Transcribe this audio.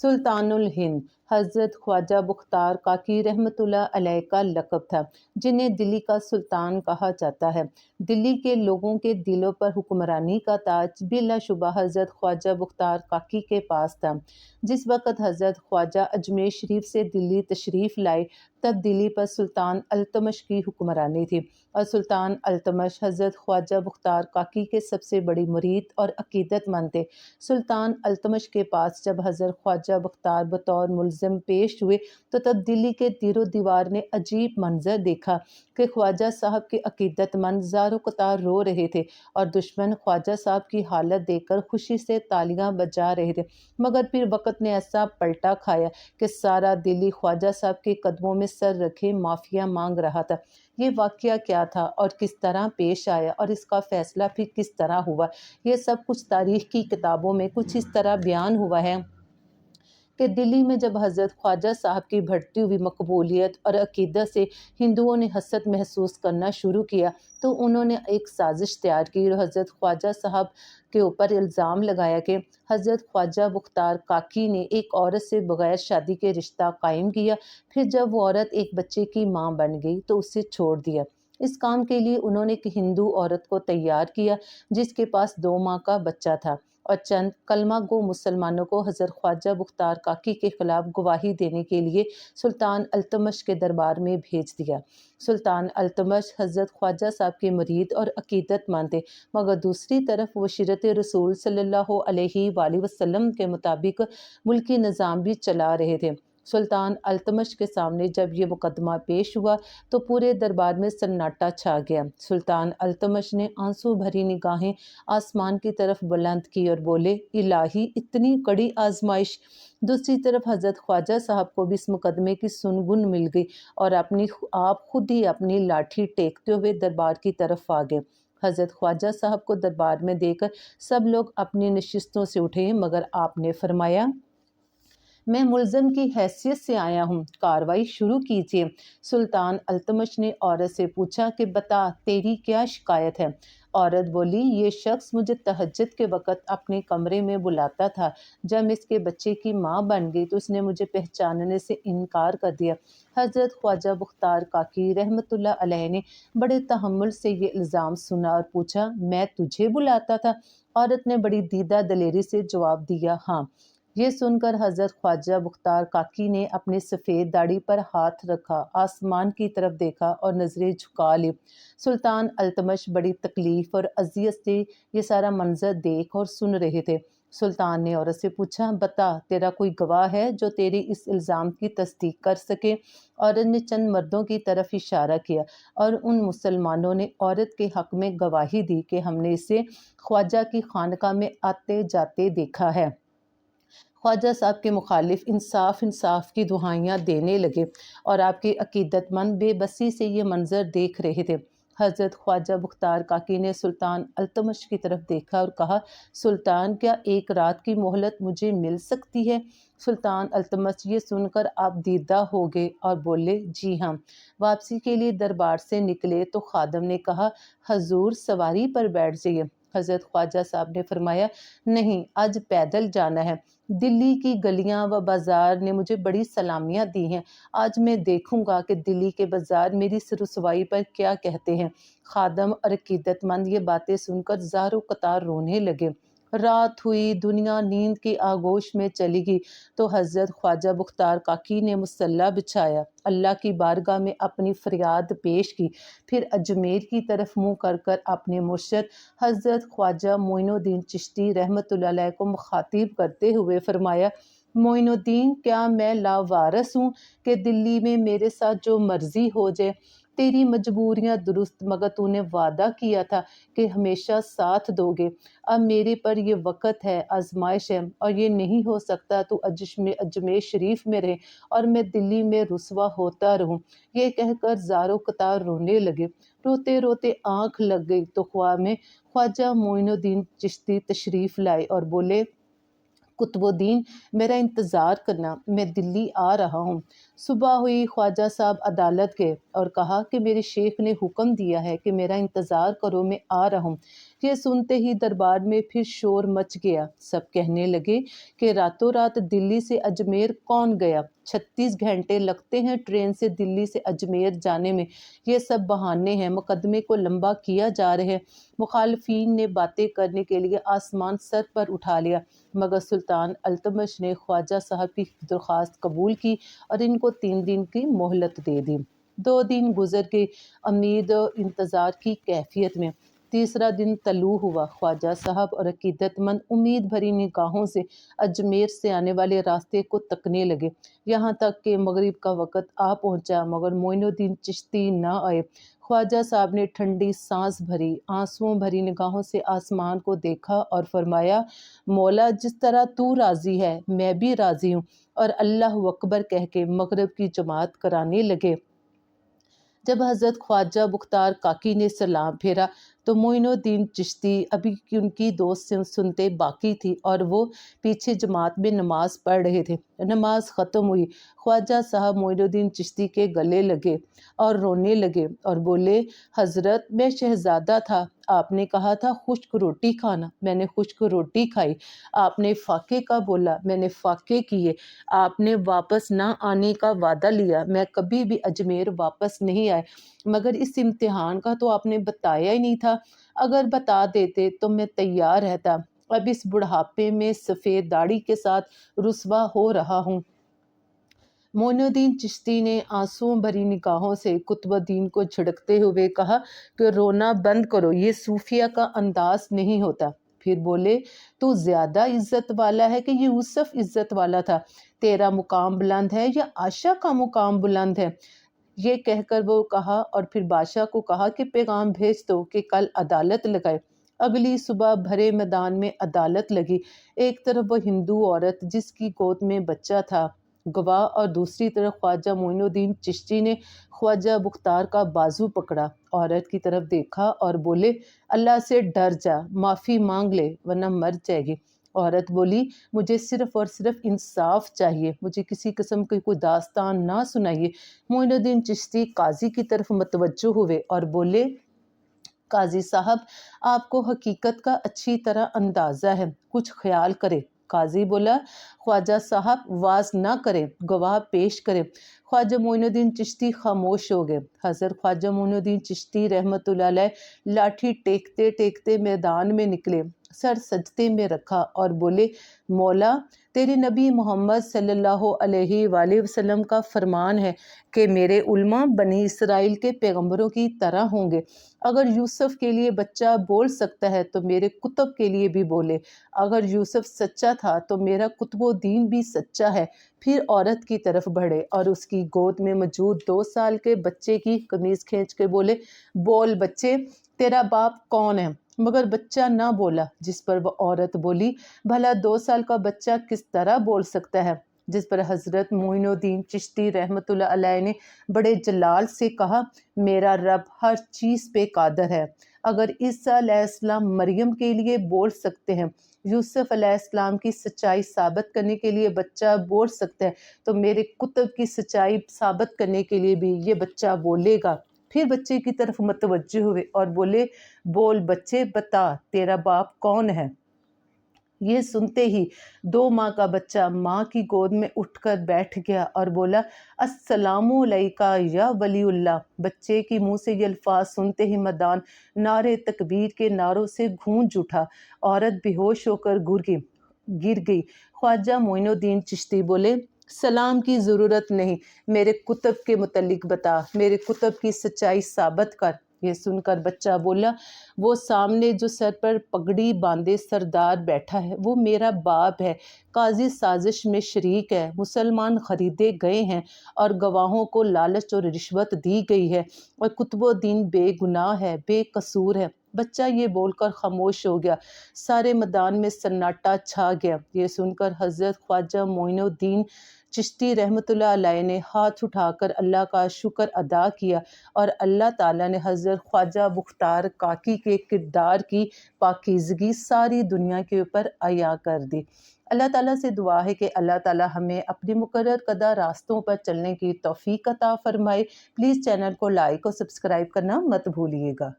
سلطان الہند حضرت خواجہ بختار کاکی رحمۃ اللہ علیہ کا لقب تھا، جنہیں دلی کا سلطان کہا جاتا ہے۔ دلی کے لوگوں کے دلوں پر حکمرانی کا تاج بلا شبہ حضرت خواجہ بختار کاکی کے پاس تھا۔ جس وقت حضرت خواجہ اجمیر شریف سے دلی تشریف لائے، تب دلی پر سلطان التمش کی حکمرانی تھی، اور سلطان التمش حضرت خواجہ بختار کاکی کے سب سے بڑی مرید اور عقیدت مند تھے۔ سلطان التمش کے پاس جب حضرت خواجہ بختار بطور ملزم پیش ہوئے تو تب دلی کے دیر و دیوار نے عجیب منظر دیکھا کہ خواجہ صاحب کے عقیدت مند زار و قطار رو رہے تھے، اور دشمن خواجہ صاحب کی حالت دیکھ کر خوشی سے تالیاں بجا رہے تھے۔ مگر پھر وقت نے ایسا پلٹا کھایا کہ سارا دلی خواجہ صاحب کے قدموں میں سر رکھے معافیا مانگ رہا تھا۔ یہ واقعہ کیا تھا اور کس طرح پیش آیا اور اس کا فیصلہ پھر کس طرح ہوا، یہ سب کچھ تاریخ کی کتابوں میں کچھ اس طرح بیان ہوا ہے کہ دلی میں جب حضرت خواجہ صاحب کی بڑھتی ہوئی مقبولیت اور عقیدت سے ہندوؤں نے حسد محسوس کرنا شروع کیا، تو انہوں نے ایک سازش تیار کی اور حضرت خواجہ صاحب کے اوپر الزام لگایا کہ حضرت خواجہ بختار کاکی نے ایک عورت سے بغیر شادی کے رشتہ قائم کیا، پھر جب وہ عورت ایک بچے کی ماں بن گئی تو اسے چھوڑ دیا۔ اس کام کے لیے انہوں نے ایک ہندو عورت کو تیار کیا جس کے پاس 2 ماہ کا بچہ تھا، اور چند کلمہ گو مسلمانوں کو حضرت خواجہ بختار کاکی کے خلاف گواہی دینے کے لیے سلطان التمش کے دربار میں بھیج دیا۔ سلطان التمش حضرت خواجہ صاحب کے مرید اور عقیدت مند تھے، مگر دوسری طرف وہ شریعت رسول صلی اللہ علیہ وآلہ وسلم کے مطابق ملکی نظام بھی چلا رہے تھے۔ سلطان التمش کے سامنے جب یہ مقدمہ پیش ہوا تو پورے دربار میں سناٹا چھا گیا۔ سلطان التمش نے آنسو بھری نگاہیں آسمان کی طرف بلند کی اور بولے، الہی اتنی کڑی آزمائش! دوسری طرف حضرت خواجہ صاحب کو بھی اس مقدمے کی سنگن مل گئی، اور آپ خود ہی اپنی لاٹھی ٹیکتے ہوئے دربار کی طرف آ گئے۔ حضرت خواجہ صاحب کو دربار میں دیکھ کر سب لوگ اپنی نشستوں سے اٹھے، مگر آپ نے فرمایا، میں ملزم کی حیثیت سے آیا ہوں، کارروائی شروع کیجیے۔ سلطان التمش نے عورت سے پوچھا کہ بتا تیری کیا شکایت ہے؟ عورت بولی، یہ شخص مجھے تہجد کے وقت اپنے کمرے میں بلاتا تھا، جب اس کے بچے کی ماں بن گئی تو اس نے مجھے پہچاننے سے انکار کر دیا۔ حضرت خواجہ بختار کاکی رحمۃ اللہ علیہ نے بڑے تحمل سے یہ الزام سنا اور پوچھا، میں تجھے بلاتا تھا؟ عورت نے بڑی دیدہ دلیری سے جواب دیا، ہاں۔ یہ سن کر حضرت خواجہ بختار کاکی نے اپنے سفید داڑھی پر ہاتھ رکھا، آسمان کی طرف دیکھا اور نظریں جھکا لی۔ سلطان التمش بڑی تکلیف اور اذیت سے یہ سارا منظر دیکھ اور سن رہے تھے۔ سلطان نے عورت سے پوچھا، بتا تیرا کوئی گواہ ہے جو تیرے اس الزام کی تصدیق کر سکے؟ عورت نے چند مردوں کی طرف اشارہ کیا، اور ان مسلمانوں نے عورت کے حق میں گواہی دی کہ ہم نے اسے خواجہ کی خانقاہ میں آتے جاتے دیکھا ہے۔ خواجہ صاحب کے مخالف انصاف انصاف کی دہائیاں دینے لگے، اور آپ کے عقیدت مند بے بسی سے یہ منظر دیکھ رہے تھے۔ حضرت خواجہ بختار کاکی نے سلطان التمش کی طرف دیکھا اور کہا، سلطان، کیا ایک رات کی مہلت مجھے مل سکتی ہے؟ سلطان التمش یہ سن کر آپ دیدہ ہو گئے اور بولے، جی ہاں۔ واپسی کے لیے دربار سے نکلے تو خادم نے کہا، حضور سواری پر بیٹھ جائیے۔ حضرت خواجہ صاحب نے فرمایا، نہیں، آج پیدل جانا ہے۔ دلی کی گلیاں و بازار نے مجھے بڑی سلامیاں دی ہیں، آج میں دیکھوں گا کہ دلی کے بازار میری اس رسوائی پر کیا کہتے ہیں۔ خادم اور عقیدت مند یہ باتیں سن کر زار و قطار رونے لگے۔ رات ہوئی، دنیا نیند کی آغوش میں چلی گئی تو حضرت خواجہ بختار کاکی نے مصلی بچھایا، اللہ کی بارگاہ میں اپنی فریاد پیش کی، پھر اجمیر کی طرف منہ کر کر اپنے مرشد حضرت خواجہ معین الدین چشتی رحمۃ اللہ علیہ کو مخاطب کرتے ہوئے فرمایا، معین الدین، کیا میں لاوارث ہوں کہ دلی میں میرے ساتھ جو مرضی ہو جائے؟ تیری مجبوریاں درست، مگر تو نے وعدہ کیا تھا کہ ہمیشہ ساتھ دو گے۔ اب میرے پر یہ وقت ہے، آزمائش ہے، اور یہ نہیں ہو سکتا تو اجمیر شریف میں رہے اور میں دلی میں رسوا ہوتا رہوں۔ یہ کہہ کر زار و قطار رونے لگے۔ روتے روتے آنکھ لگ گئی تو خواجہ معین الدین چشتی تشریف لائے اور بولے، قطب الدین، میرا انتظار کرنا، میں دلی آ رہا ہوں۔ صبح ہوئی، خواجہ صاحب عدالت گئے اور کہا کہ میرے شیخ نے حکم دیا ہے کہ میرا انتظار کرو، میں آ رہا ہوں۔ ये सुनते ही दरबार में फिर शोर मच गया। सब कहने लगे कि रातों रात दिल्ली से अजमेर कौन गया? 36 घंटे लगते हैं ट्रेन से दिल्ली से अजमेर जाने में। ये सब बहाने हैं, मुकदमे को लंबा किया जा रहे हैं। मुखालफीन ने बातें करने के लिए आसमान सर पर उठा लिया, मगर सुल्तान अल्तमश ने ख्वाजा साहब की दरख्वास्त कबूल की और इनको 3 दिन की मोहलत दे दी। 2 दिन गुजर गए उम्मीद इंतज़ार की कैफियत में। तीसरा दिन तलू हुआ। ख्वाजा साहब और अकीदतमंद उम्मीद भरी निगाहों से अजमेर से आने वाले रास्ते को तकने लगे। यहाँ तक कि मगरिब का वक़्त आ पहुँचा, मगर मोइनुद्दीन चिश्ती न आए। ख्वाजा साहब ने ठंडी सांस भरी, आंसुओं भरी निगाहों से आसमान को देखा और फरमाया, मौला, जिस तरह तू राज़ी है मैं भी राज़ी हूँ। और अल्लाह अकबर कह के मगरिब की जमात कराने लगे। जब हज़रत ख्वाजा मुख्तार काकी ने सलाम फेरा तो मोइनुद्दीन चिश्ती अभी की उनकी दोस्त सुनते बाकी थी और वो पीछे जमात में नमाज पढ़ रहे थे। नमाज ख़त्म हुई। ख्वाजा साहब मोइनुद्दीन चिश्ती के गले लगे और रोने लगे और बोले, हज़रत, मैं शहज़ादा था, आपने कहा था खुश्क रोटी खाना, मैंने खुश्क रोटी खाई। आपने फ़ाके का बोला, मैंने फ़ाके किए। आपने वापस ना आने का वादा लिया, मैं कभी भी अजमेर वापस नहीं आए। मगर इस इम्तिहान का तो आपने बताया ही नहीं था। अगर बता देते तो मैं तैयार रहता। अब इस बुढ़ापे में सफ़ेद दाढ़ी के साथ रुस्वा हो रहा हूँ। मोइनुद्दीन चिश्ती ने आंसुओं भरी निगाहों से कुतुबुद्दीन को झिड़कते हुए कहा कि रोना बंद करो, ये सूफिया का अंदाज नहीं होता। फिर बोले, तू ज्यादा इज्जत वाला है कि यूसुफ इज्जत वाला था? तेरा मुकाम बुलंद है या आशा का मुकाम बुलंद है? ये कहकर वो कहा और फिर बादशाह को कहा कि पैगाम भेज दो कि कल अदालत लगाए। अगली सुबह भरे मैदान में अदालत लगी। एक तरफ वो हिंदू औरत जिसकी गोद में बच्चा था गवाह और दूसरी तरफ ख्वाजा मोइनुद्दीन चिश्ती ने ख्वाजा मुख्तार का बाजू पकड़ा, औरत की तरफ देखा और बोले, अल्लाह से डर जा, माफ़ी मांग ले वरना मर जाएगी। औरत बोली, मुझे सिर्फ और सिर्फ इंसाफ चाहिए, मुझे किसी किस्म की कोई दास्तान ना सुनाइए। मोइनुद्दीन चिश्ती काजी की तरफ मतवज्जो हुए और बोले, काजी साहब, आपको हकीकत का अच्छी तरह अंदाज़ा है, कुछ ख्याल करें। काजी बोला, ख्वाजा साहब वाज ना करें, गवाह पेश करें। ख्वाजा मोइनुद्दीन चिश्ती खामोश हो गए। हज़रत ख्वाजा मोइनुद्दीन चिश्ती रहमतुल्लाह अलैह लाठी टेकते टेकते मैदान में निकले, सर सजदे में रखा और बोले, मौला, तेरे नबी मोहम्मद सल्लल्लाहु अलैहि वसल्लम का फरमान है कि मेरे उल्मा बनी इसराइल के पैगंबरों की तरह होंगे। अगर यूसुफ के लिए बच्चा बोल सकता है तो मेरे कुतुब के लिए भी बोले। अगर यूसुफ सच्चा था तो मेरा कुतुबुद्दीन भी सच्चा है। फिर औरत की तरफ बढ़े और उसकी गोद में मौजूद 2 साल के बच्चे की कमीज खींच के बोले, बोल बच्चे, तेरा बाप कौन है? मगर बच्चा ना बोला, जिस पर वह औरत बोली, भला 2 साल का बच्चा किस तरह बोल सकता है? जिस पर हज़रत मोइनुद्दीन चिश्ती रहमतुल्लाह अलैह ने बड़े जलाल से कहा, मेरा रब हर चीज़ पे कादर है। अगर ईसा अलैहिस्सलाम मरियम के लिए बोल सकते हैं, यूसुफ अलैहिस्सलाम की सच्चाई साबित करने के लिए बच्चा बोल सकता है, तो मेरे कुतुब की सच्चाई साबित करने के लिए भी ये बच्चा बोलेगा। फिर बच्चे की तरफ मतवज्जो हुए और बोले, बोल बच्चे, बता तेरा बाप कौन है? ये सुनते ही 2 माह का बच्चा माँ की गोद में उठकर बैठ गया और बोला, अस्सलामु अलैका या वलीउल्लाह। बच्चे की मुंह से ये अल्फाज सुनते ही मैदान नारे तकबीर के नारों से गूंज उठा। औरत बेहोश होकर गिर गई। ख्वाजा मोइनुद्दीन चिश्ती बोले, सलाम की ज़रूरत नहीं, मेरे कुतुब के मुतल्लिक बता, मेरे कुतुब की सच्चाई साबित कर। ये सुनकर बच्चा बोला, वो सामने जो सर पर पगड़ी बांधे सरदार बैठा है वो मेरा बाप है। काजी साजिश में शरीक है, मुसलमान खरीदे गए हैं और गवाहों को लालच और रिश्वत दी गई है और कुतुबुद्दीन बेगुनाह है, बेकसूर है। बच्चा ये बोलकर खामोश हो गया। सारे मैदान में सन्नाटा छा गया। ये सुनकर हज़रत ख्वाजा मोइनुद्दीन चिश्ती रहमतुल्लाह अलैह ने हाथ उठाकर अल्लाह का शुक्र अदा किया और अल्लाह ताला ने हज़रत ख्वाजा मुख्तार काकी के किरदार की पाकीज़गी सारी दुनिया के ऊपर अया कर दी। अल्लाह ताला से दुआ है कि अल्लाह ताला हमें अपनी मुकर्रर कदा रास्तों पर चलने की तौफीक अता फरमाए। प्लीज़ चैनल को लाइक और सब्सक्राइब करना मत भूलिएगा।